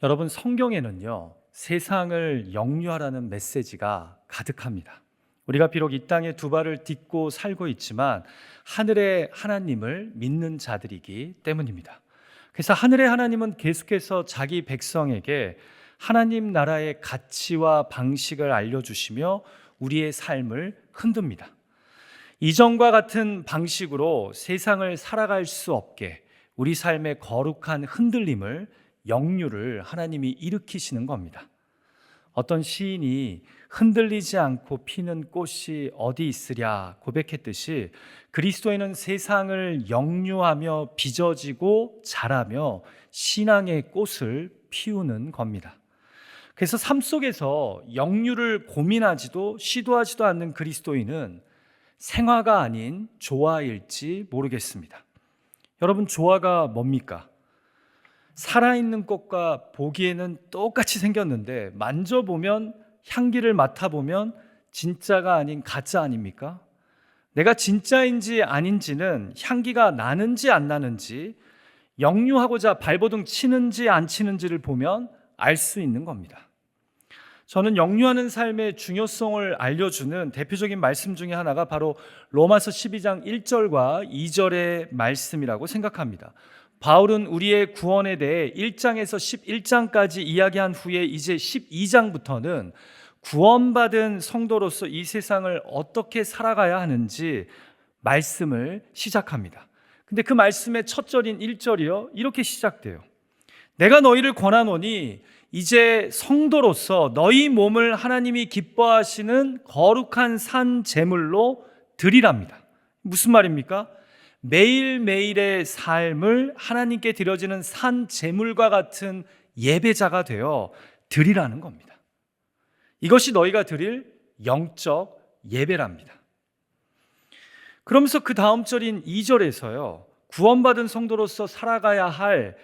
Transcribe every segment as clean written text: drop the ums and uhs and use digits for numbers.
여러분, 성경에는요, 세상을 영유하라는 메시지가 가득합니다. 우리가 비록 이 땅에 두 발을 딛고 살고 있지만 하늘의 하나님을 믿는 자들이기 때문입니다. 그래서 하늘의 하나님은 계속해서 자기 백성에게 하나님 나라의 가치와 방식을 알려주시며 우리의 삶을 흔듭니다. 이전과 같은 방식으로 세상을 살아갈 수 없게 우리 삶의 거룩한 흔들림을, 역류를 하나님이 일으키시는 겁니다. 어떤 시인이 흔들리지 않고 피는 꽃이 어디 있으랴 고백했듯이 그리스도인은 세상을 역류하며 빚어지고 자라며 신앙의 꽃을 피우는 겁니다. 그래서 삶 속에서 역류를 고민하지도 시도하지도 않는 그리스도인은 생화가 아닌 조화일지 모르겠습니다. 여러분, 조화가 뭡니까? 살아있는 꽃과 보기에는 똑같이 생겼는데 만져보면, 향기를 맡아보면 진짜가 아닌 가짜 아닙니까? 내가 진짜인지 아닌지는 향기가 나는지 안 나는지, 역류하고자 발버둥 치는지 안 치는지를 보면 알 수 있는 겁니다. 저는 역류하는 삶의 중요성을 알려주는 대표적인 말씀 중에 하나가 바로 로마서 12장 1절과 2절의 말씀이라고 생각합니다. 바울은 우리의 구원에 대해 1장에서 11장까지 이야기한 후에 이제 12장부터는 구원받은 성도로서 이 세상을 어떻게 살아가야 하는지 말씀을 시작합니다. 근데 그 말씀의 첫 절인 1절이요, 이렇게 시작돼요. 내가 너희를 권하노니 이제 성도로서 너희 몸을 하나님이 기뻐하시는 거룩한 산 제물로 드리랍니다. 무슨 말입니까? 매일매일의 삶을 하나님께 드려지는 산 제물과 같은 예배자가 되어 드리라는 겁니다. 이것이 너희가 드릴 영적 예배랍니다. 그러면서 그 다음 절인 2절에서요, 구원받은 성도로서 살아가야 할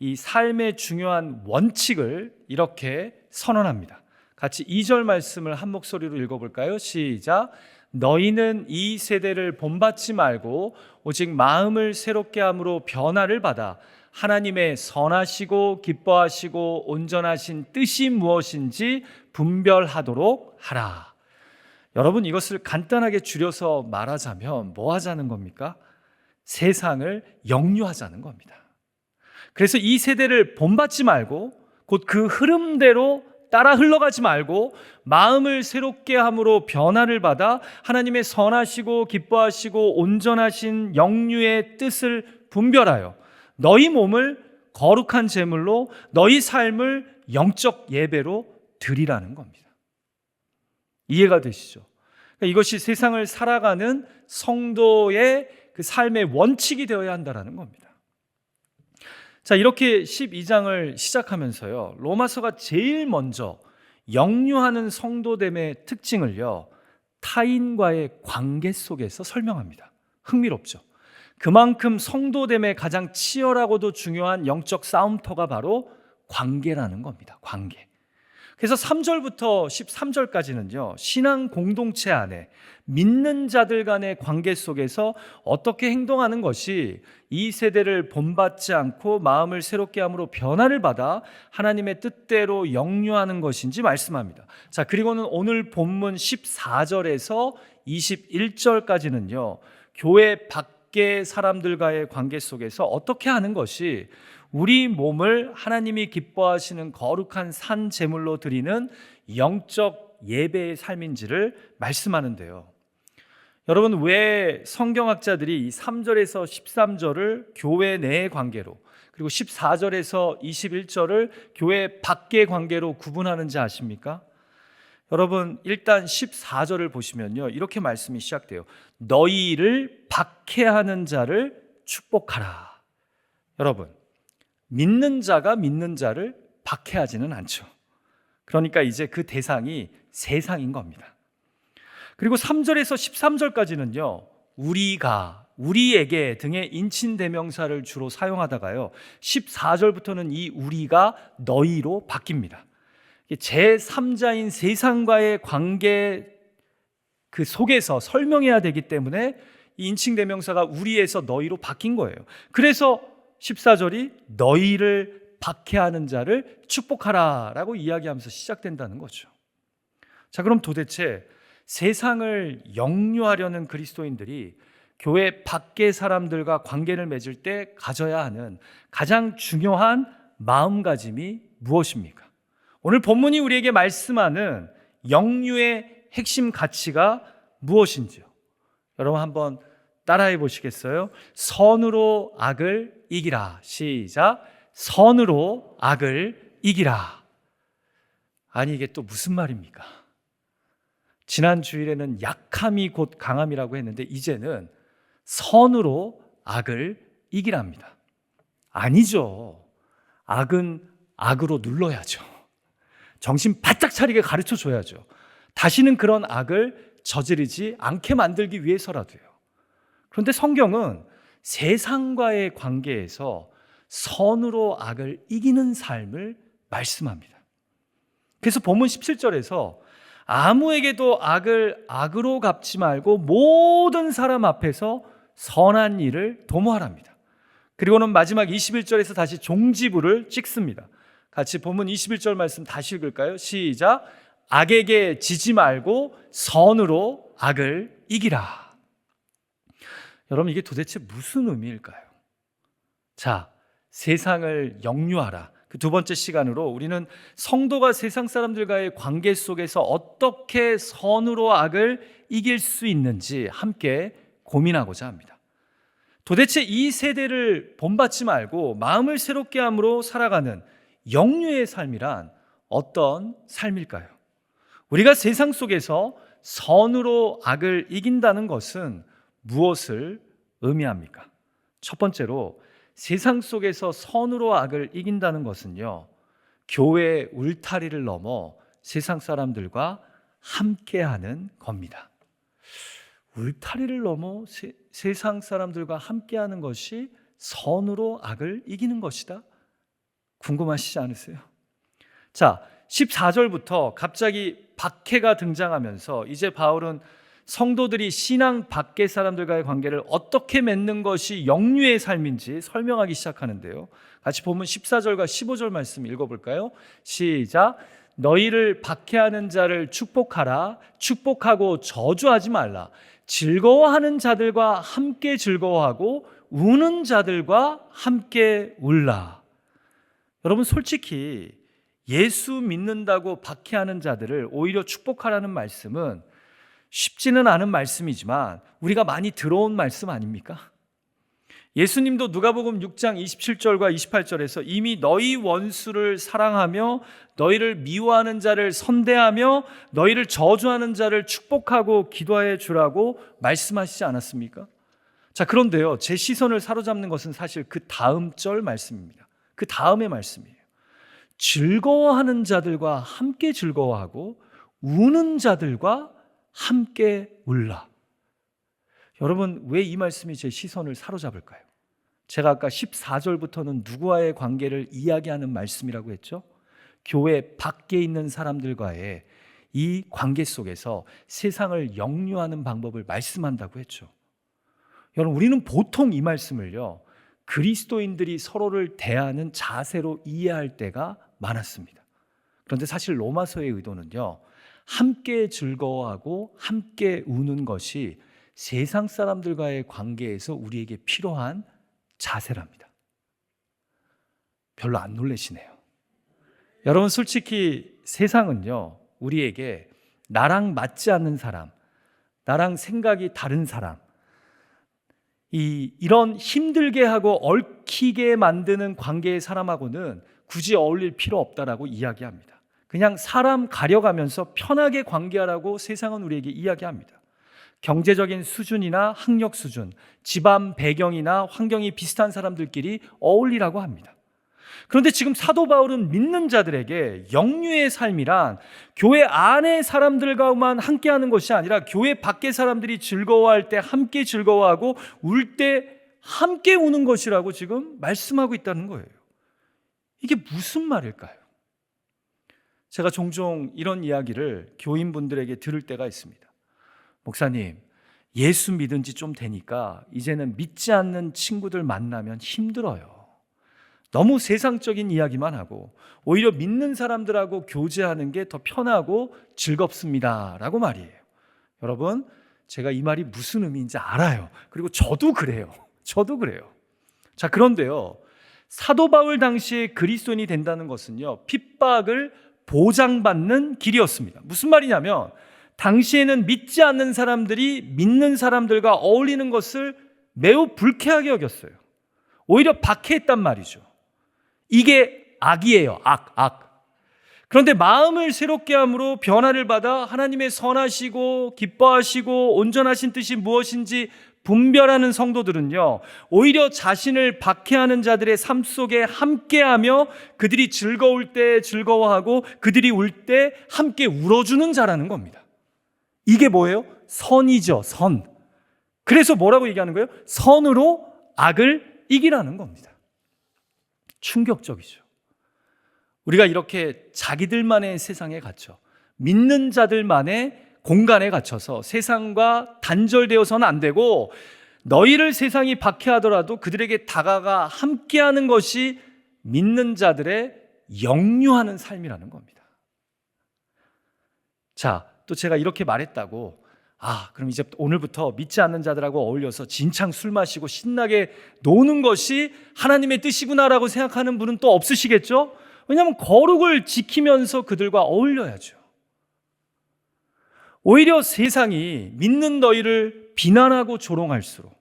이 삶의 중요한 원칙을 이렇게 선언합니다. 같이 2절 말씀을 한 목소리로 읽어볼까요? 시작. 너희는 이 세대를 본받지 말고 오직 마음을 새롭게 함으로 변화를 받아 하나님의 선하시고 기뻐하시고 온전하신 뜻이 무엇인지 분별하도록 하라. 여러분, 이것을 간단하게 줄여서 말하자면 뭐 하자는 겁니까? 세상을 역류하자는 겁니다. 그래서 이 세대를 본받지 말고 곧 그 흐름대로 따라 흘러가지 말고 마음을 새롭게 함으로 변화를 받아 하나님의 선하시고 기뻐하시고 온전하신 영유의 뜻을 분별하여 너희 몸을 거룩한 제물로, 너희 삶을 영적 예배로 드리라는 겁니다. 이해가 되시죠? 그러니까 이것이 세상을 살아가는 성도의 그 삶의 원칙이 되어야 한다는 겁니다. 자, 이렇게 12장을 시작하면서요, 로마서가 제일 먼저 역류하는 성도됨의 특징을요, 타인과의 관계 속에서 설명합니다. 흥미롭죠? 그만큼 성도됨의 가장 치열하고도 중요한 영적 싸움터가 바로 관계라는 겁니다. 관계. 그래서 3절부터 13절까지는요, 신앙 공동체 안에 믿는 자들 간의 관계 속에서 어떻게 행동하는 것이 이 세대를 본받지 않고 마음을 새롭게 함으로 변화를 받아 하나님의 뜻대로 역류하는 것인지 말씀합니다. 자, 그리고는 오늘 본문 14절에서 21절까지는요, 교회 밖의 사람들과의 관계 속에서 어떻게 하는 것이 우리 몸을 하나님이 기뻐하시는 거룩한 산 제물로 드리는 영적 예배의 삶인지를 말씀하는데요. 여러분, 왜 성경학자들이 이 3절에서 13절을 교회 내의 관계로, 그리고 14절에서 21절을 교회 밖의 관계로 구분하는지 아십니까? 여러분, 일단 14절을 보시면요, 이렇게 말씀이 시작돼요. 너희를 박해하는 자를 축복하라. 여러분, 믿는 자가 믿는 자를 박해하지는 않죠. 그러니까 이제 그 대상이 세상인 겁니다. 그리고 3절에서 13절까지는요, 우리가, 우리에게 등의 인칭대명사를 주로 사용하다가요, 14절부터는 이 우리가 너희로 바뀝니다. 제3자인 세상과의 관계 그 속에서 설명해야 되기 때문에 이 인칭대명사가 우리에서 너희로 바뀐 거예요. 그래서 14절이 너희를 박해하는 자를 축복하라라고 이야기하면서 시작된다는 거죠. 자, 그럼 도대체 세상을 역류하려는 그리스도인들이 교회 밖의 사람들과 관계를 맺을 때 가져야 하는 가장 중요한 마음가짐이 무엇입니까? 오늘 본문이 우리에게 말씀하는 역류의 핵심 가치가 무엇인지요? 여러분 한번 따라해 보시겠어요? 선으로 악을 이기라. 시작. 선으로 악을 이기라. 아니, 이게 또 무슨 말입니까? 지난 주일에는 약함이 곧 강함이라고 했는데 이제는 선으로 악을 이기랍니다. 아니죠. 악은 악으로 눌러야죠. 정신 바짝 차리게 가르쳐 줘야죠. 다시는 그런 악을 저지르지 않게 만들기 위해서라도요. 그런데 성경은 세상과의 관계에서 선으로 악을 이기는 삶을 말씀합니다. 그래서 본문 17절에서 아무에게도 악을 악으로 갚지 말고 모든 사람 앞에서 선한 일을 도모하랍니다. 그리고는 마지막 21절에서 다시 종지부를 찍습니다. 같이 본문 21절 말씀 다시 읽을까요? 시작. 악에게 지지 말고 선으로 악을 이기라. 여러분, 이게 도대체 무슨 의미일까요? 자, 세상을 역류하라. 그 두 번째 시간으로 우리는 성도가 세상 사람들과의 관계 속에서 어떻게 선으로 악을 이길 수 있는지 함께 고민하고자 합니다. 도대체 이 세대를 본받지 말고 마음을 새롭게 함으로 살아가는 역류의 삶이란 어떤 삶일까요? 우리가 세상 속에서 선으로 악을 이긴다는 것은 무엇을 의미합니까? 첫 번째로 세상 속에서 선으로 악을 이긴다는 것은요, 교회의 울타리를 넘어 세상 사람들과 함께하는 겁니다. 울타리를 넘어 세상 사람들과 함께하는 것이 선으로 악을 이기는 것이다? 궁금하시지 않으세요? 자, 14절부터 갑자기 박해가 등장하면서 이제 바울은 성도들이 신앙 밖의 사람들과의 관계를 어떻게 맺는 것이 역류의 삶인지 설명하기 시작하는데요. 같이 보면 14절과 15절 말씀 읽어볼까요? 시작. 너희를 박해하는 자를 축복하라. 축복하고 저주하지 말라. 즐거워하는 자들과 함께 즐거워하고 우는 자들과 함께 울라. 여러분, 솔직히 예수 믿는다고 박해하는 자들을 오히려 축복하라는 말씀은 쉽지는 않은 말씀이지만 우리가 많이 들어온 말씀 아닙니까? 예수님도 누가복음 6장 27절과 28절에서 이미 너희 원수를 사랑하며 너희를 미워하는 자를 선대하며 너희를 저주하는 자를 축복하고 기도해 주라고 말씀하시지 않았습니까? 자, 그런데요, 제 시선을 사로잡는 것은 사실 그 다음 절 말씀입니다. 그 다음의 말씀이에요. 즐거워하는 자들과 함께 즐거워하고 우는 자들과 함께 울라. 여러분, 왜 이 말씀이 제 시선을 사로잡을까요? 제가 아까 14절부터는 누구와의 관계를 이야기하는 말씀이라고 했죠? 교회 밖에 있는 사람들과의 이 관계 속에서 세상을 역류하는 방법을 말씀한다고 했죠. 여러분, 우리는 보통 이 말씀을요, 그리스도인들이 서로를 대하는 자세로 이해할 때가 많았습니다. 그런데 사실 로마서의 의도는요, 함께 즐거워하고 함께 우는 것이 세상 사람들과의 관계에서 우리에게 필요한 자세랍니다. 별로 안 놀라시네요. 여러분, 솔직히 세상은요, 우리에게 나랑 맞지 않는 사람, 나랑 생각이 다른 사람, 이런 힘들게 하고 얽히게 만드는 관계의 사람하고는 굳이 어울릴 필요 없다라고 이야기합니다. 그냥 사람 가려가면서 편하게 관계하라고 세상은 우리에게 이야기합니다. 경제적인 수준이나 학력 수준, 집안 배경이나 환경이 비슷한 사람들끼리 어울리라고 합니다. 그런데 지금 사도 바울은 믿는 자들에게 역류의 삶이란 교회 안의 사람들과만 함께하는 것이 아니라 교회 밖의 사람들이 즐거워할 때 함께 즐거워하고 울 때 함께 우는 것이라고 지금 말씀하고 있다는 거예요. 이게 무슨 말일까요? 제가 종종 이런 이야기를 교인분들에게 들을 때가 있습니다. 목사님, 예수 믿은 지 좀 되니까 이제는 믿지 않는 친구들 만나면 힘들어요. 너무 세상적인 이야기만 하고 오히려 믿는 사람들하고 교제하는 게 더 편하고 즐겁습니다라고 말이에요. 여러분, 제가 이 말이 무슨 의미인지 알아요. 그리고 저도 그래요. 저도 그래요. 자, 그런데요, 사도 바울 당시에 그리스도인이 된다는 것은요, 핍박을 보장받는 길이었습니다. 무슨 말이냐면 당시에는 믿지 않는 사람들이 믿는 사람들과 어울리는 것을 매우 불쾌하게 여겼어요. 오히려 박해했단 말이죠. 이게 악이에요. 악. 그런데 마음을 새롭게 함으로 변화를 받아 하나님의 선하시고 기뻐하시고 온전하신 뜻이 무엇인지 분별하는 성도들은요, 오히려 자신을 박해하는 자들의 삶 속에 함께하며 그들이 즐거울 때 즐거워하고 그들이 울 때 함께 울어주는 자라는 겁니다. 이게 뭐예요? 선이죠, 선. 그래서 뭐라고 얘기하는 거예요? 선으로 악을 이기라는 겁니다. 충격적이죠. 우리가 이렇게 자기들만의 세상에 갇혀 믿는 자들만의 공간에 갇혀서 세상과 단절되어서는 안 되고 너희를 세상이 박해하더라도 그들에게 다가가 함께하는 것이 믿는 자들의 영유하는 삶이라는 겁니다. 자, 또 제가 이렇게 말했다고 그럼 이제 오늘부터 믿지 않는 자들하고 어울려서 진창 술 마시고 신나게 노는 것이 하나님의 뜻이구나라고 생각하는 분은 또 없으시겠죠? 왜냐하면 거룩을 지키면서 그들과 어울려야죠. 오히려 세상이 믿는 너희를 비난하고 조롱할수록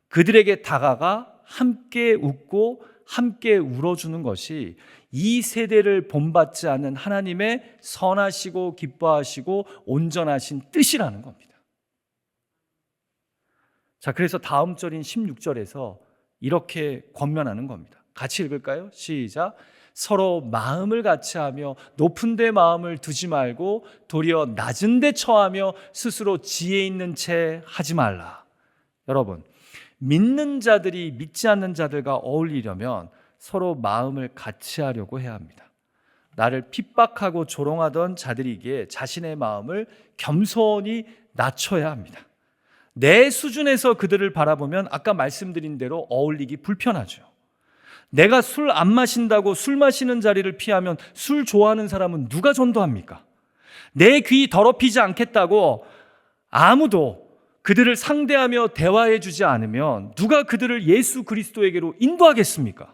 그들에게 다가가 함께 웃고 함께 울어주는 것이 이 세대를 본받지 않는 하나님의 선하시고 기뻐하시고 온전하신 뜻이라는 겁니다. 자, 그래서 다음 절인 16절에서 이렇게 권면하는 겁니다. 같이 읽을까요? 시작. 서로 마음을 같이하며 높은 데 마음을 두지 말고 도리어 낮은 데 처하며 스스로 지혜 있는 채 하지 말라. 여러분, 믿는 자들이 믿지 않는 자들과 어울리려면 서로 마음을 같이하려고 해야 합니다. 나를 핍박하고 조롱하던 자들이기에 자신의 마음을 겸손히 낮춰야 합니다. 내 수준에서 그들을 바라보면 아까 말씀드린 대로 어울리기 불편하죠. 내가 술 안 마신다고 술 마시는 자리를 피하면 술 좋아하는 사람은 누가 전도합니까? 내 귀 더럽히지 않겠다고 아무도 그들을 상대하며 대화해 주지 않으면 누가 그들을 예수 그리스도에게로 인도하겠습니까?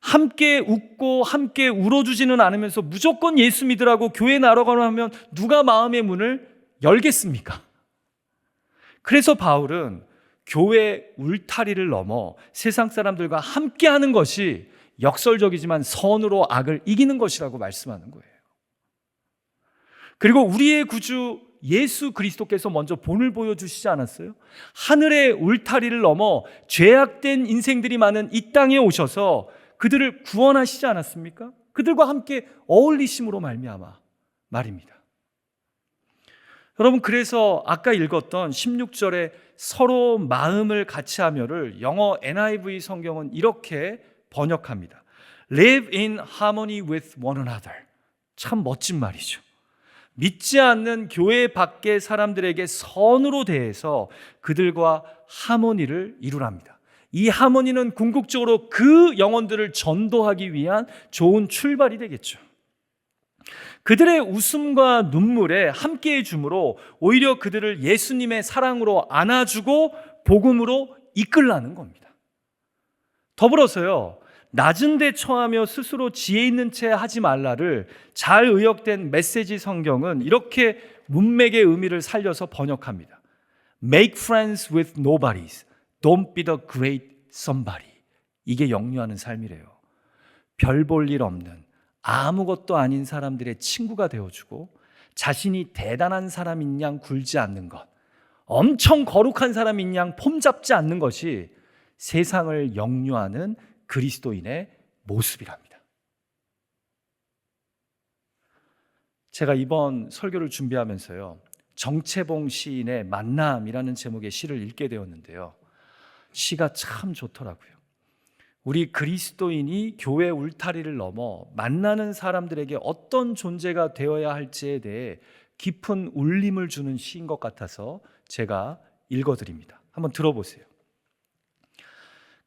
함께 웃고 함께 울어주지는 않으면서 무조건 예수 믿으라고 교회 나가라고 하면 누가 마음의 문을 열겠습니까? 그래서 바울은 교회 울타리를 넘어 세상 사람들과 함께하는 것이 역설적이지만 선으로 악을 이기는 것이라고 말씀하는 거예요. 그리고 우리의 구주 예수 그리스도께서 먼저 본을 보여주시지 않았어요? 하늘의 울타리를 넘어 죄악된 인생들이 많은 이 땅에 오셔서 그들을 구원하시지 않았습니까? 그들과 함께 어울리심으로 말미암아 말입니다. 여러분, 그래서 아까 읽었던 16절에 서로 마음을 같이하며를 영어 NIV 성경은 이렇게 번역합니다. Live in harmony with one another. 참 멋진 말이죠. 믿지 않는 교회 밖의 사람들에게 선으로 대해서 그들과 하모니를 이루랍니다. 이 하모니는 궁극적으로 그 영혼들을 전도하기 위한 좋은 출발이 되겠죠. 그들의 웃음과 눈물에 함께해 주므로 오히려 그들을 예수님의 사랑으로 안아주고 복음으로 이끌라는 겁니다. 더불어서요, 낮은 데 처하며 스스로 지혜 있는 채 하지 말라를 잘 의역된 메시지 성경은 이렇게 문맥의 의미를 살려서 번역합니다. Make friends with nobodies. Don't be the great somebody. 이게 영유하는 삶이래요. 별 볼 일 없는 아무것도 아닌 사람들의 친구가 되어주고 자신이 대단한 사람인 양 굴지 않는 것, 엄청 거룩한 사람인 양 폼잡지 않는 것이 세상을 영유하는 그리스도인의 모습이랍니다. 제가 이번 설교를 준비하면서요, 정채봉 시인의 만남이라는 제목의 시를 읽게 되었는데요, 시가 참 좋더라고요. 우리 그리스도인이 교회 울타리를 넘어 만나는 사람들에게 어떤 존재가 되어야 할지에 대해 깊은 울림을 주는 시인 것 같아서 제가 읽어드립니다. 한번 들어보세요.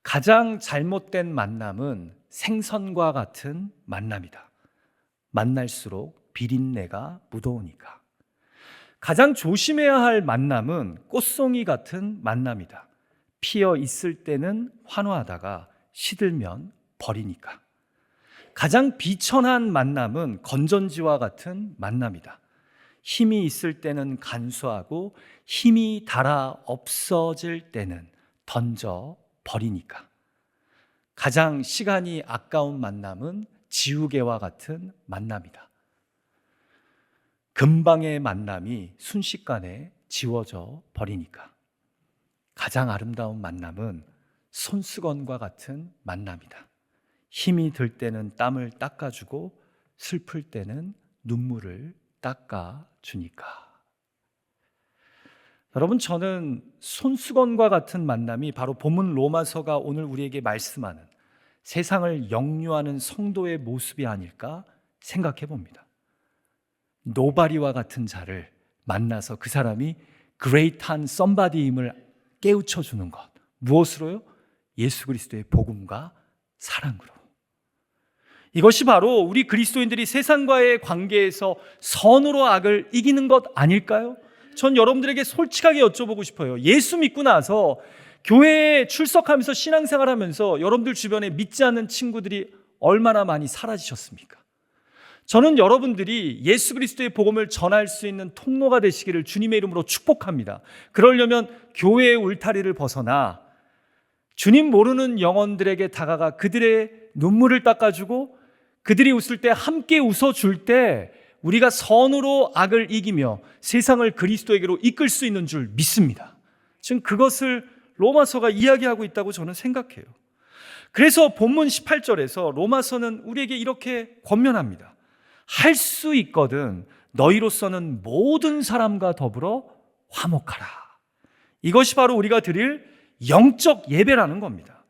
가장 잘못된 만남은 생선과 같은 만남이다. 만날수록 비린내가 묻어오니까. 가장 조심해야 할 만남은 꽃송이 같은 만남이다. 피어 있을 때는 환호하다가 시들면 버리니까. 가장 비천한 만남은 건전지와 같은 만남이다. 힘이 있을 때는 간수하고 힘이 닳아 없어질 때는 던져 버리니까. 가장 시간이 아까운 만남은 지우개와 같은 만남이다. 금방의 만남이 순식간에 지워져 버리니까. 가장 아름다운 만남은 손수건과 같은 만남이다. 힘이 들 때는 땀을 닦아주고 슬플 때는 눈물을 닦아주니까. 여러분, 저는 손수건과 같은 만남이 바로 본문 로마서가 오늘 우리에게 말씀하는 세상을 역류하는 성도의 모습이 아닐까 생각해 봅니다. 노바리와 같은 자를 만나서 그 사람이 great한 somebody임을 깨우쳐 주는 것. 무엇으로요? 예수 그리스도의 복음과 사랑으로. 이것이 바로 우리 그리스도인들이 세상과의 관계에서 선으로 악을 이기는 것 아닐까요? 전 여러분들에게 솔직하게 여쭤보고 싶어요. 예수 믿고 나서 교회에 출석하면서 신앙생활하면서 여러분들 주변에 믿지 않는 친구들이 얼마나 많이 사라지셨습니까? 저는 여러분들이 예수 그리스도의 복음을 전할 수 있는 통로가 되시기를 주님의 이름으로 축복합니다. 그러려면 교회의 울타리를 벗어나 주님 모르는 영혼들에게 다가가 그들의 눈물을 닦아주고 그들이 웃을 때 함께 웃어줄 때 우리가 선으로 악을 이기며 세상을 그리스도에게로 이끌 수 있는 줄 믿습니다. 지금 그것을 로마서가 이야기하고 있다고 저는 생각해요. 그래서 본문 18절에서 로마서는 우리에게 이렇게 권면합니다. 할 수 있거든 너희로서는 모든 사람과 더불어 화목하라. 이것이 바로 우리가 드릴 영적 예배라는 겁니다.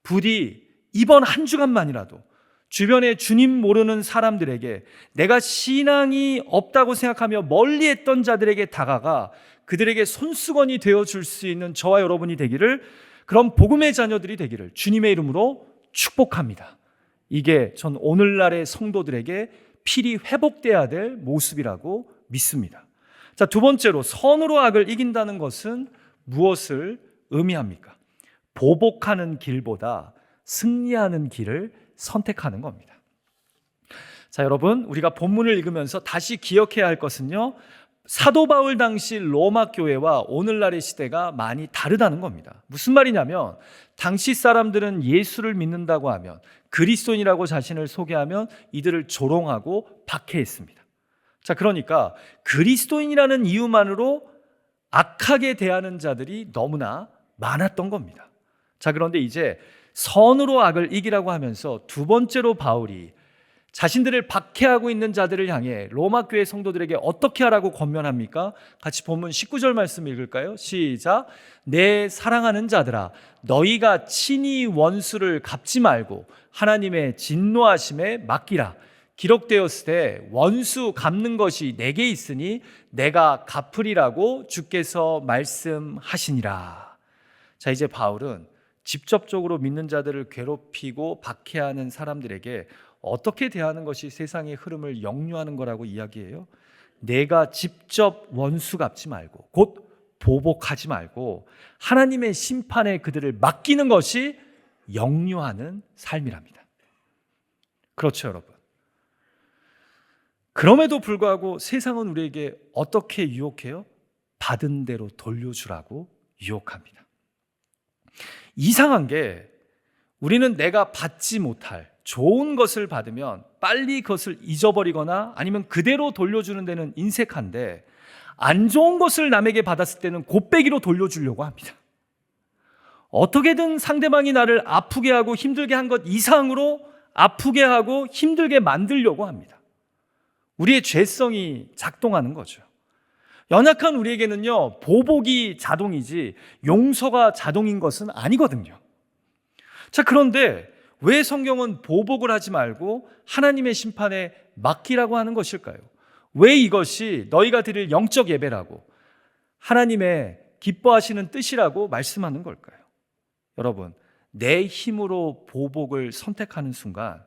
부디 이번 한 주간만이라도 주변에 주님 모르는 사람들에게 내가 신앙이 없다고 생각하며 멀리했던 자들에게 다가가 그들에게 손수건이 되어줄 수 있는 저와 여러분이 되기를, 그런 복음의 자녀들이 되기를 주님의 이름으로 축복합니다. 이게 전 오늘날의 성도들에게 필히 회복돼야 될 모습이라고 믿습니다. 자, 두 번째로 선으로 악을 이긴다는 것은 무엇을 의미합니까? 보복하는 길보다 승리하는 길을 선택하는 겁니다. 자, 여러분, 우리가 본문을 읽으면서 다시 기억해야 할 것은요, 사도 바울 당시 로마 교회와 오늘날의 시대가 많이 다르다는 겁니다. 무슨 말이냐면 당시 사람들은 예수를 믿는다고 하면, 그리스도인이라고 자신을 소개하면 이들을 조롱하고 박해했습니다. 자, 그러니까 그리스도인이라는 이유만으로 악하게 대하는 자들이 너무나 많았던 겁니다. 자, 그런데 이제 선으로 악을 이기라고 하면서 두 번째로 바울이 자신들을 박해하고 있는 자들을 향해 로마 교회 성도들에게 어떻게 하라고 권면합니까? 같이 본문 19절 말씀 읽을까요? 시작. 내 사랑하는 자들아, 너희가 친히 원수를 갚지 말고 하나님의 진노하심에 맡기라. 기록되었으되 원수 갚는 것이 내게 있으니 내가 갚으리라고 주께서 말씀하시니라. 자, 이제 바울은 직접적으로 믿는 자들을 괴롭히고 박해하는 사람들에게 어떻게 대하는 것이 세상의 흐름을 역류하는 거라고 이야기해요? 내가 직접 원수 갚지 말고, 곧 보복하지 말고 하나님의 심판에 그들을 맡기는 것이 역류하는 삶이랍니다. 그렇죠, 여러분. 그럼에도 불구하고 세상은 우리에게 어떻게 유혹해요? 받은 대로 돌려주라고 유혹합니다. 이상한 게 우리는 내가 받지 못할 좋은 것을 받으면 빨리 그것을 잊어버리거나 아니면 그대로 돌려주는 데는 인색한데, 안 좋은 것을 남에게 받았을 때는 곱빼기로 돌려주려고 합니다. 어떻게든 상대방이 나를 아프게 하고 힘들게 한 것 이상으로 아프게 하고 힘들게 만들려고 합니다. 우리의 죄성이 작동하는 거죠. 연약한 우리에게는요, 보복이 자동이지 용서가 자동인 것은 아니거든요. 자, 그런데 왜 성경은 보복을 하지 말고 하나님의 심판에 맡기라고 하는 것일까요? 왜 이것이 너희가 드릴 영적 예배라고 하나님의 기뻐하시는 뜻이라고 말씀하는 걸까요? 여러분, 내 힘으로 보복을 선택하는 순간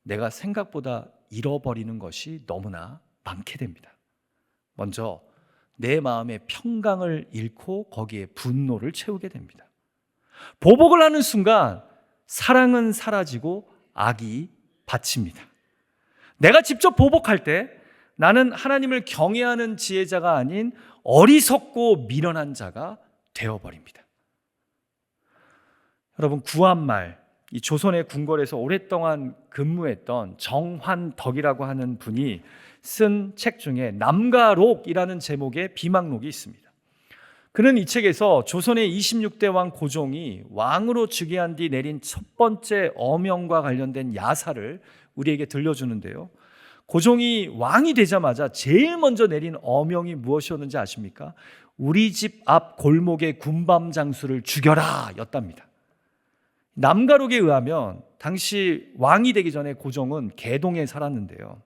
내가 생각보다 잃어버리는 것이 너무나 많게 됩니다. 먼저 내 마음의 평강을 잃고 거기에 분노를 채우게 됩니다. 보복을 하는 순간 사랑은 사라지고 악이 받칩니다. 내가 직접 보복할 때 나는 하나님을 경외하는 지혜자가 아닌 어리석고 미련한 자가 되어버립니다. 여러분, 구한말, 이 조선의 궁궐에서 오랫동안 근무했던 정환덕이라고 하는 분이 쓴 책 중에 남가록이라는 제목의 비망록이 있습니다. 그는 이 책에서 조선의 26대 왕 고종이 왕으로 즉위한 뒤 내린 첫 번째 어명과 관련된 야사를 우리에게 들려주는데요. 고종이 왕이 되자마자 제일 먼저 내린 어명이 무엇이었는지 아십니까? 우리 집 앞 골목의 군밤 장수를 죽여라 였답니다. 남가록에 의하면 당시 왕이 되기 전에 고종은 개동에 살았는데요.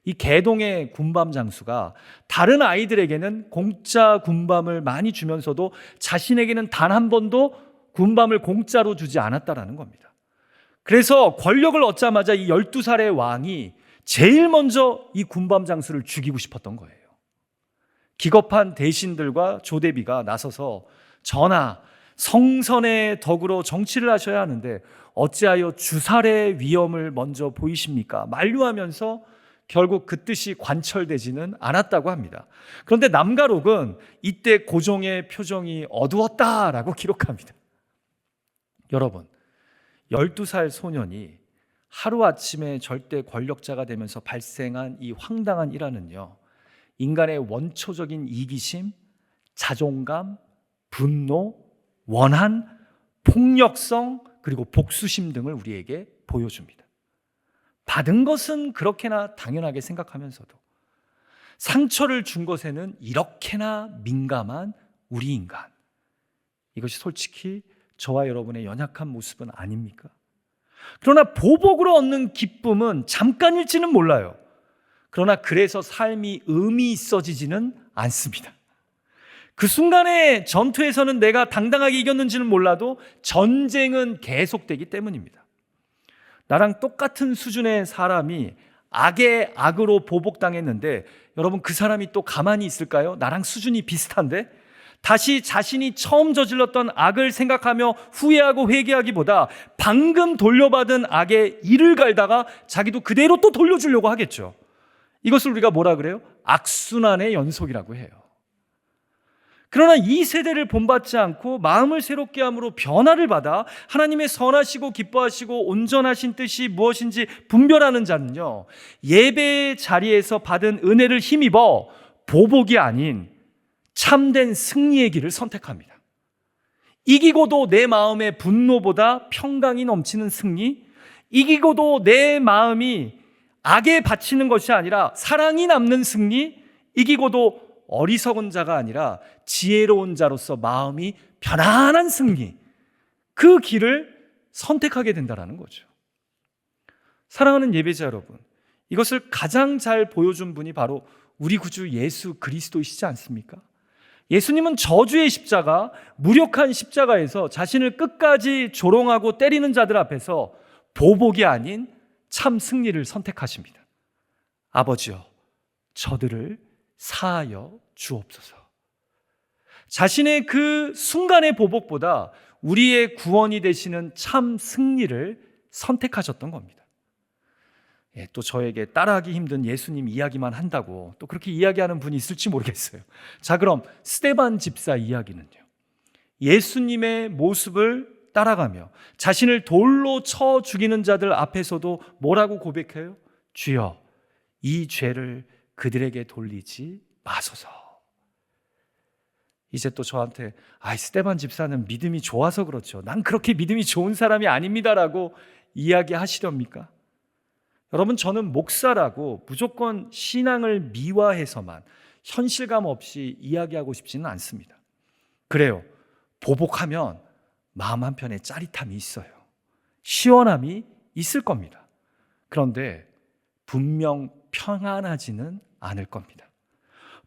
이 개동의 군밤 장수가 다른 아이들에게는 공짜 군밤을 많이 주면서도 자신에게는 단 한 번도 군밤을 공짜로 주지 않았다라는 겁니다. 그래서 권력을 얻자마자 이 12살의 왕이 제일 먼저 이 군밤 장수를 죽이고 싶었던 거예요. 기겁한 대신들과 조대비가 나서서 전하, 성선의 덕으로 정치를 하셔야 하는데 어찌하여 주살의 위험을 먼저 보이십니까? 만류하면서 결국 그 뜻이 관철되지는 않았다고 합니다. 그런데 남가록은 이때 고종의 표정이 어두웠다라고 기록합니다. 여러분, 12살 소년이 하루아침에 절대 권력자가 되면서 발생한 이 황당한 일화는요, 인간의 원초적인 이기심, 자존감, 분노, 원한, 폭력성, 그리고 복수심 등을 우리에게 보여줍니다. 받은 것은 그렇게나 당연하게 생각하면서도 상처를 준 것에는 이렇게나 민감한 우리 인간, 이것이 솔직히 저와 여러분의 연약한 모습은 아닙니까? 그러나 보복으로 얻는 기쁨은 잠깐일지는 몰라요. 그러나 그래서 삶이 의미 있어지지는 않습니다. 그 순간의 전투에서는 내가 당당하게 이겼는지는 몰라도 전쟁은 계속되기 때문입니다. 나랑 똑같은 수준의 사람이 악의 악으로 보복당했는데 여러분, 그 사람이 또 가만히 있을까요? 나랑 수준이 비슷한데? 다시 자신이 처음 저질렀던 악을 생각하며 후회하고 회개하기보다 방금 돌려받은 악에 이를 갈다가 자기도 그대로 또 돌려주려고 하겠죠. 이것을 우리가 뭐라 그래요? 악순환의 연속이라고 해요. 그러나 이 세대를 본받지 않고 마음을 새롭게 함으로 변화를 받아 하나님의 선하시고 기뻐하시고 온전하신 뜻이 무엇인지 분별하는 자는요, 예배의 자리에서 받은 은혜를 힘입어 보복이 아닌 참된 승리의 길을 선택합니다. 이기고도 내 마음의 분노보다 평강이 넘치는 승리, 이기고도 내 마음이 악에 바치는 것이 아니라 사랑이 남는 승리, 이기고도 어리석은 자가 아니라 지혜로운 자로서 마음이 편안한 승리, 그 길을 선택하게 된다는 거죠. 사랑하는 예배자 여러분, 이것을 가장 잘 보여준 분이 바로 우리 구주 예수 그리스도이시지 않습니까? 예수님은 저주의 십자가, 무력한 십자가에서 자신을 끝까지 조롱하고 때리는 자들 앞에서 보복이 아닌 참 승리를 선택하십니다. 아버지여, 저들을 사하여 주옵소서. 자신의 그 순간의 보복보다 우리의 구원이 되시는 참 승리를 선택하셨던 겁니다. 또 저에게 따라하기 힘든 예수님 이야기만 한다고 또 그렇게 이야기하는 분이 있을지 모르겠어요. 자, 그럼 스데반 집사 이야기는요, 예수님의 모습을 따라가며 자신을 돌로 쳐 죽이는 자들 앞에서도 뭐라고 고백해요? 주여, 이 죄를 그들에게 돌리지 마소서. 이제 또 저한테 스데반 집사는 믿음이 좋아서 그렇죠, 난 그렇게 믿음이 좋은 사람이 아닙니다라고 이야기하시렵니까? 여러분, 저는 목사라고 무조건 신앙을 미화해서만 현실감 없이 이야기하고 싶지는 않습니다. 그래요, 보복하면 마음 한편에 짜릿함이 있어요. 시원함이 있을 겁니다. 그런데 분명 평안하지는 않을 겁니다.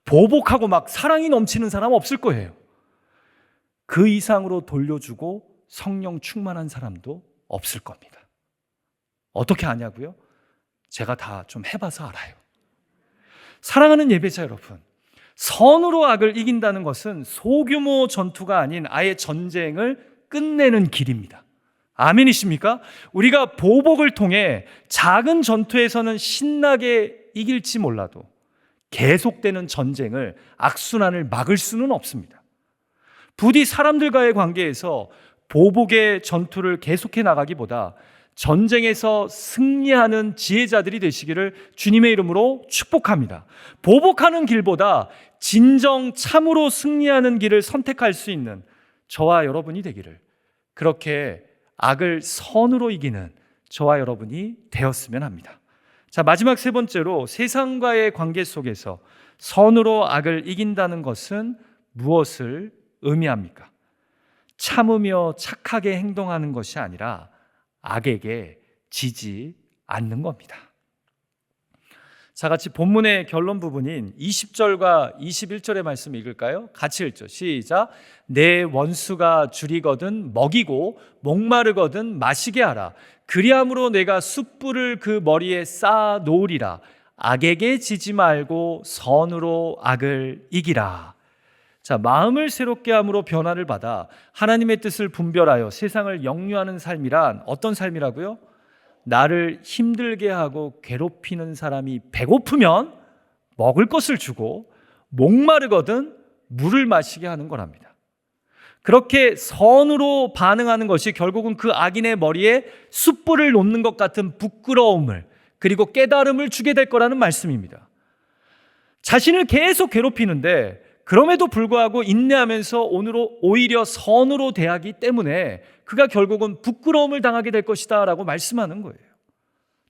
보복하고 막 사랑이 넘치는 사람 없을 거예요. 그 이상으로 돌려주고 성령 충만한 사람도 없을 겁니다. 어떻게 아냐고요? 제가 다 좀 해봐서 알아요. 사랑하는 예배자 여러분, 선으로 악을 이긴다는 것은 소규모 전투가 아닌 아예 전쟁을 끝내는 길입니다. 아멘이십니까? 우리가 보복을 통해 작은 전투에서는 신나게 이길지 몰라도 계속되는 전쟁을, 악순환을 막을 수는 없습니다. 부디 사람들과의 관계에서 보복의 전투를 계속해 나가기보다 전쟁에서 승리하는 지혜자들이 되시기를 주님의 이름으로 축복합니다. 보복하는 길보다 진정 참으로 승리하는 길을 선택할 수 있는 저와 여러분이 되기를, 그렇게 악을 선으로 이기는 저와 여러분이 되었으면 합니다. 자, 마지막 세 번째로, 세상과의 관계 속에서 선으로 악을 이긴다는 것은 무엇을 의미합니까? 참으며 착하게 행동하는 것이 아니라 악에게 지지 않는 겁니다. 자, 같이 본문의 결론 부분인 20절과 21절의 말씀 읽을까요? 같이 읽죠. 시작. 내 원수가 줄이거든 먹이고 목마르거든 마시게 하라. 그리함으로 내가 숯불을 그 머리에 쌓아 놓으리라. 악에게 지지 말고 선으로 악을 이기라. 자, 마음을 새롭게 함으로 변화를 받아 하나님의 뜻을 분별하여 세상을 역류하는 삶이란 어떤 삶이라고요? 나를 힘들게 하고 괴롭히는 사람이 배고프면 먹을 것을 주고 목마르거든 물을 마시게 하는 거랍니다. 그렇게 선으로 반응하는 것이 결국은 그 악인의 머리에 숯불을 놓는 것 같은 부끄러움을, 그리고 깨달음을 주게 될 거라는 말씀입니다. 자신을 계속 괴롭히는데 그럼에도 불구하고 인내하면서 오히려 선으로 대하기 때문에 그가 결국은 부끄러움을 당하게 될 것이다 라고 말씀하는 거예요.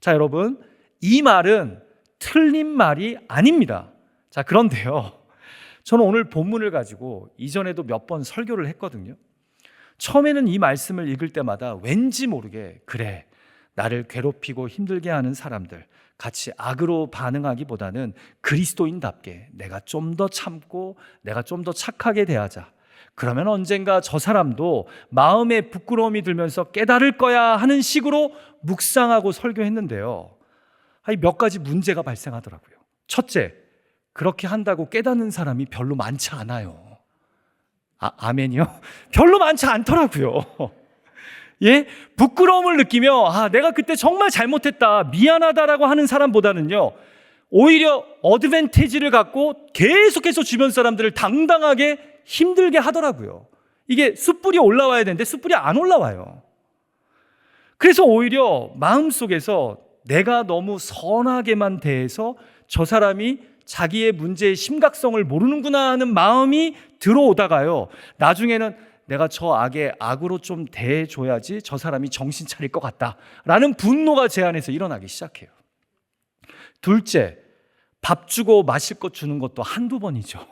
자, 여러분, 이 말은 틀린 말이 아닙니다. 자, 그런데요, 저는 오늘 본문을 가지고 이전에도 몇 번 설교를 했거든요. 처음에는 이 말씀을 읽을 때마다 왠지 모르게, 그래, 나를 괴롭히고 힘들게 하는 사람들 같이 악으로 반응하기보다는 그리스도인답게 내가 좀 더 참고 내가 좀 더 착하게 대하자. 그러면 언젠가 저 사람도 마음에 부끄러움이 들면서 깨달을 거야 하는 식으로 묵상하고 설교했는데요, 몇 가지 문제가 발생하더라고요. 첫째, 그렇게 한다고 깨닫는 사람이 별로 많지 않아요. 아멘이요? 별로 많지 않더라고요. 예? 부끄러움을 느끼며 내가 그때 정말 잘못했다, 미안하다라고 하는 사람보다는요, 오히려 어드밴티지를 갖고 계속해서 주변 사람들을 당당하게 힘들게 하더라고요. 이게 숯불이 올라와야 되는데 숯불이 안 올라와요. 그래서 오히려 마음속에서 내가 너무 선하게만 대해서 저 사람이 자기의 문제의 심각성을 모르는구나 하는 마음이 들어오다가요, 나중에는 내가 저 악에 악으로 좀 대해줘야지 저 사람이 정신 차릴 것 같다라는 분노가 제 안에서 일어나기 시작해요. 둘째, 밥 주고 마실 것 주는 것도 한두 번이죠.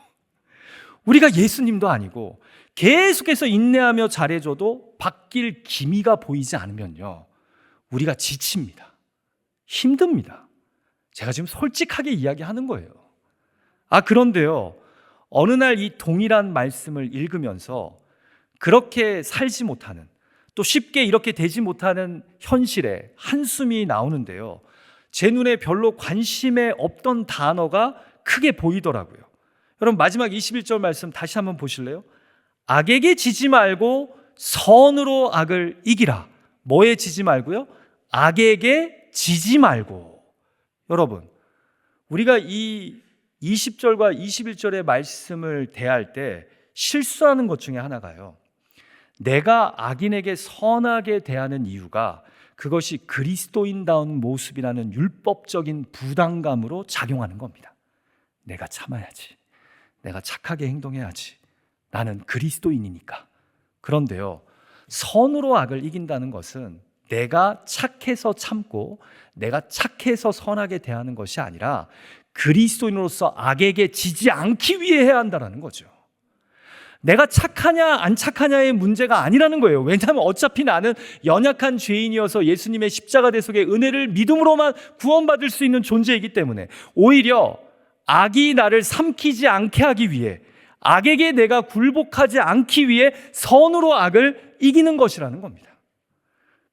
우리가 예수님도 아니고 계속해서 인내하며 잘해줘도 바뀔 기미가 보이지 않으면요, 우리가 지칩니다. 힘듭니다. 제가 지금 솔직하게 이야기하는 거예요. 그런데요, 어느 날 이 동일한 말씀을 읽으면서 그렇게 살지 못하는, 또 쉽게 이렇게 되지 못하는 현실에 한숨이 나오는데요, 제 눈에 별로 관심에 없던 단어가 크게 보이더라고요. 여러분, 마지막 21절 말씀 다시 한번 보실래요? 악에게 지지 말고 선으로 악을 이기라. 뭐에 지지 말고요? 악에게 지지 말고. 여러분, 우리가 이 20절과 21절의 말씀을 대할 때 실수하는 것 중에 하나가요, 내가 악인에게 선하게 대하는 이유가 그것이 그리스도인다운 모습이라는 율법적인 부담감으로 작용하는 겁니다. 내가 참아야지, 내가 착하게 행동해야지, 나는 그리스도인이니까. 그런데요, 선으로 악을 이긴다는 것은 내가 착해서 참고 내가 착해서 선하게 대하는 것이 아니라 그리스도인으로서 악에게 지지 않기 위해 해야 한다는 거죠. 내가 착하냐 안 착하냐의 문제가 아니라는 거예요. 왜냐하면 어차피 나는 연약한 죄인이어서 예수님의 십자가 대속의 은혜를 믿음으로만 구원받을 수 있는 존재이기 때문에 오히려 악이 나를 삼키지 않게 하기 위해, 악에게 내가 굴복하지 않기 위해 선으로 악을 이기는 것이라는 겁니다.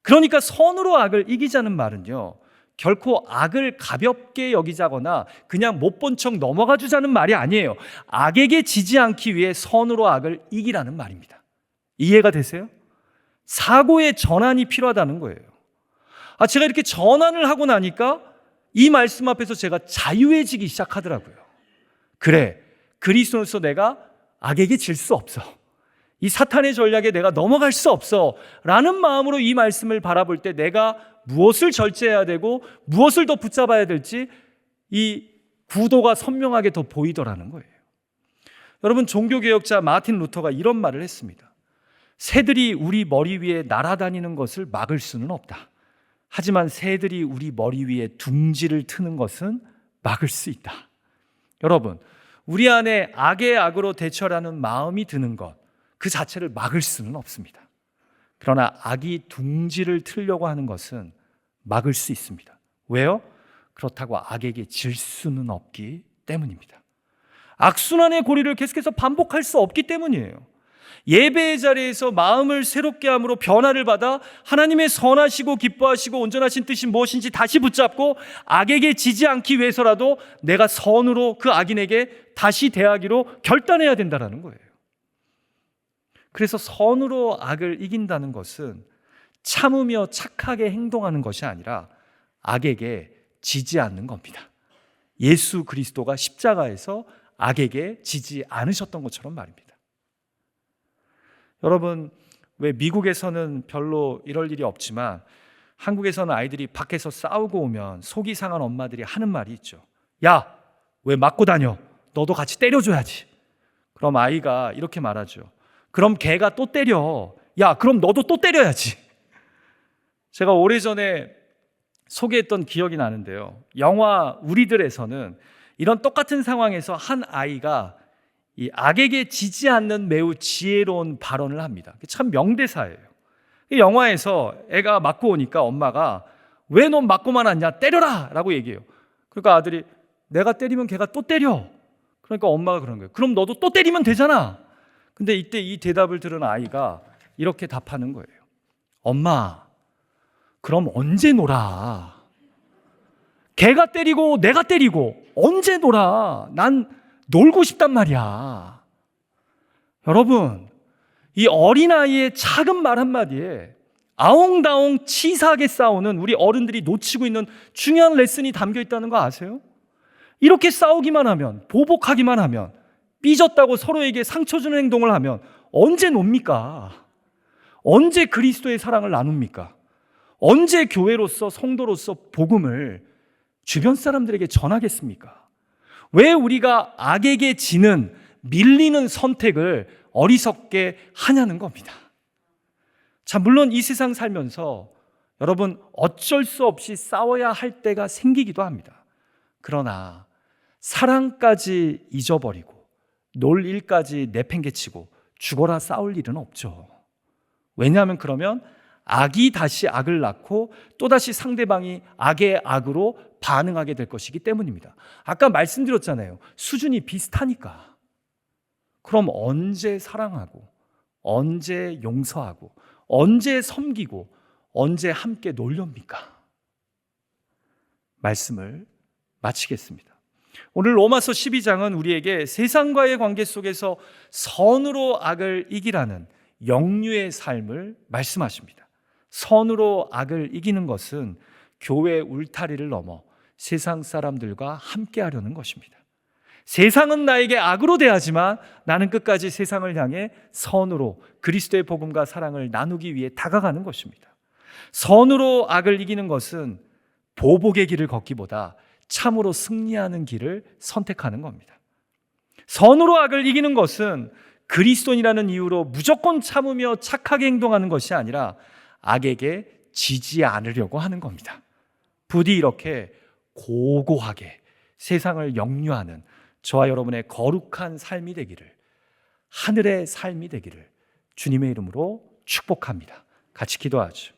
그러니까 선으로 악을 이기자는 말은요, 결코 악을 가볍게 여기자거나 그냥 못 본 척 넘어가 주자는 말이 아니에요. 악에게 지지 않기 위해 선으로 악을 이기라는 말입니다. 이해가 되세요? 사고의 전환이 필요하다는 거예요. 제가 이렇게 전환을 하고 나니까 이 말씀 앞에서 제가 자유해지기 시작하더라고요. 그래, 그리스도로서 내가 악에게 질 수 없어. 이 사탄의 전략에 내가 넘어갈 수 없어 라는 마음으로 이 말씀을 바라볼 때 내가 무엇을 절제해야 되고 무엇을 더 붙잡아야 될지 이 구도가 선명하게 더 보이더라는 거예요. 여러분, 종교개혁자 마틴 루터가 이런 말을 했습니다. 새들이 우리 머리 위에 날아다니는 것을 막을 수는 없다. 하지만 새들이 우리 머리 위에 둥지를 트는 것은 막을 수 있다. 여러분, 우리 안에 악의 악으로 대처하는 마음이 드는 것, 그 자체를 막을 수는 없습니다. 그러나 악이 둥지를 틀려고 하는 것은 막을 수 있습니다. 왜요? 그렇다고 악에게 질 수는 없기 때문입니다. 악순환의 고리를 계속해서 반복할 수 없기 때문이에요. 예배의 자리에서 마음을 새롭게 함으로 변화를 받아 하나님의 선하시고 기뻐하시고 온전하신 뜻이 무엇인지 다시 붙잡고 악에게 지지 않기 위해서라도 내가 선으로 그 악인에게 다시 대하기로 결단해야 된다는 거예요. 그래서 선으로 악을 이긴다는 것은 참으며 착하게 행동하는 것이 아니라 악에게 지지 않는 겁니다. 예수 그리스도가 십자가에서 악에게 지지 않으셨던 것처럼 말입니다. 여러분, 왜 미국에서는 별로 이럴 일이 없지만 한국에서는 아이들이 밖에서 싸우고 오면 속이 상한 엄마들이 하는 말이 있죠. 야, 왜 맞고 다녀? 너도 같이 때려줘야지. 그럼 아이가 이렇게 말하죠. 그럼 걔가 또 때려. 야, 그럼 너도 또 때려야지. 제가 오래전에 소개했던 기억이 나는데요. 영화 우리들에서는 이런 똑같은 상황에서 한 아이가 이 악에게 지지 않는 매우 지혜로운 발언을 합니다. 참 명대사예요. 이 영화에서 애가 맞고 오니까 엄마가 왜 넌 맞고만 왔냐? 때려라! 라고 얘기해요. 그러니까 아들이 내가 때리면 걔가 또 때려. 그러니까 엄마가 그런 거예요. 그럼 너도 또 때리면 되잖아. 근데 이때 이 대답을 들은 아이가 이렇게 답하는 거예요. 엄마, 그럼 언제 놀아? 걔가 때리고 내가 때리고 언제 놀아? 난 놀고 싶단 말이야. 여러분, 이 어린아이의 작은 말 한마디에 아웅다웅 치사하게 싸우는 우리 어른들이 놓치고 있는 중요한 레슨이 담겨 있다는 거 아세요? 이렇게 싸우기만 하면, 보복하기만 하면, 삐졌다고 서로에게 상처 주는 행동을 하면 언제 놉니까? 언제 그리스도의 사랑을 나눕니까? 언제 교회로서 성도로서 복음을 주변 사람들에게 전하겠습니까? 왜 우리가 악에게 지는 밀리는 선택을 어리석게 하냐는 겁니다. 자, 물론 이 세상 살면서 여러분 어쩔 수 없이 싸워야 할 때가 생기기도 합니다. 그러나 사랑까지 잊어버리고 놀 일까지 내팽개치고 죽어라 싸울 일은 없죠. 왜냐하면 그러면 악이 다시 악을 낳고 또다시 상대방이 악의 악으로 반응하게 될 것이기 때문입니다. 아까 말씀드렸잖아요. 수준이 비슷하니까. 그럼 언제 사랑하고 언제 용서하고 언제 섬기고 언제 함께 놀렵니까? 말씀을 마치겠습니다. 오늘 로마서 12장은 우리에게 세상과의 관계 속에서 선으로 악을 이기라는 영유의 삶을 말씀하십니다. 선으로 악을 이기는 것은 교회 울타리를 넘어 세상 사람들과 함께 하려는 것입니다. 세상은 나에게 악으로 대하지만 나는 끝까지 세상을 향해 선으로 그리스도의 복음과 사랑을 나누기 위해 다가가는 것입니다. 선으로 악을 이기는 것은 보복의 길을 걷기보다 참으로 승리하는 길을 선택하는 겁니다. 선으로 악을 이기는 것은 그리스도인이라는 이유로 무조건 참으며 착하게 행동하는 것이 아니라 악에게 지지 않으려고 하는 겁니다. 부디 이렇게 고고하게 세상을 역류하는 저와 여러분의 거룩한 삶이 되기를, 하늘의 삶이 되기를 주님의 이름으로 축복합니다. 같이 기도하죠.